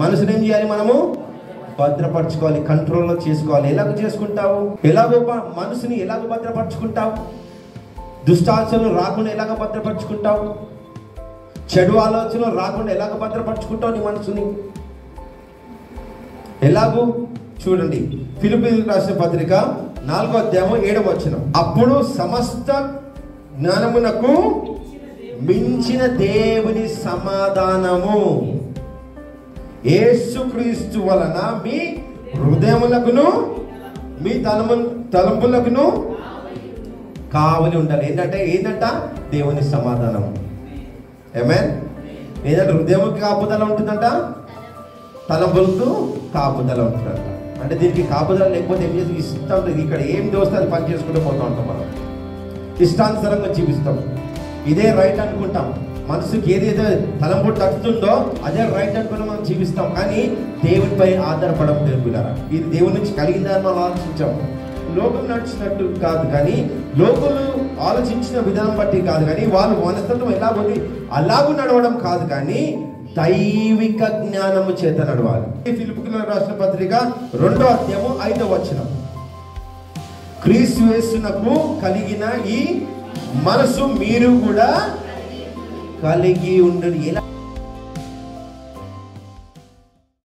మనసుని ఏం చేయాలి? మనము భద్రపరచుకోవాలి, కంట్రోల్లో చేసుకోవాలి. ఎలాగ చేసుకుంటావు? ఎలాగో మనసుని ఎలాగ భద్రపరచుకుంటావు? దుష్టాచరణలు రాకుండా ఎలాగ భద్రపరచుకుంటావు? చెడు ఆలోచనలు రాకుండా ఎలాగ భద్రపరచుకుంటావు నీ మనసుని? ఎలాగూ చూడండి, ఫిలిప్పీయులకు రాసిన పత్రిక 4వ అధ్యాయం 7వ వచనం. అప్పుడు సమస్త జ్ఞానమునకు మించిన దేవుని సమాధానము యేసుక్రీస్తు వలన మీ హృదయములకును మీ తలంపులకును కావలి ఉండాలి. ఏంటంట? దేవుని సమాధానం. ఆమేన్. ఏదంటే హృదయంకి కాపుదల ఉంటుందంట, తలంపులకు కాపుదల ఉంటుందంట. అంటే దీనికి కాపుదల లేకపోతే ఏం చేసి ఇష్టం ఇక్కడ ఏం దోస్తే అది పని చేసుకుంటూ పోతూ ఉంటాం. మనం ఇష్టానుసారంగా జీవిస్తాం. ఇదే రైట్ అనుకుంటాం. మనసుకి ఏదైతే తలంపు తట్టుతుందో అదే రైట్ అనుకుని మనం జీవిస్తాం. కానీ దేవునిపై ఆధారపడడం నేర్పినారా? ఇది దేవుని నుంచి కలిగిందని మనం ఆలోచించాం. లోకం నడిచినట్టు కాదు, కానీ లోకులు ఆలోచించిన విధానం బట్టి కాదు, కానీ వాళ్ళు మనస్తత్వం ఎలా ఉంది అలాగూ నడవడం కాదు, కానీ దైవిక జ్ఞానము చేత నడవాలి. ఫిలిప్పీయులకు రాసిన పత్రిక 2వ అధ్యాయం 5వ వచనం. క్రీస్తు యేసునకు కలిగిన ఈ మనసు మీరు కూడా కలిగి ఉండండి. ఎలా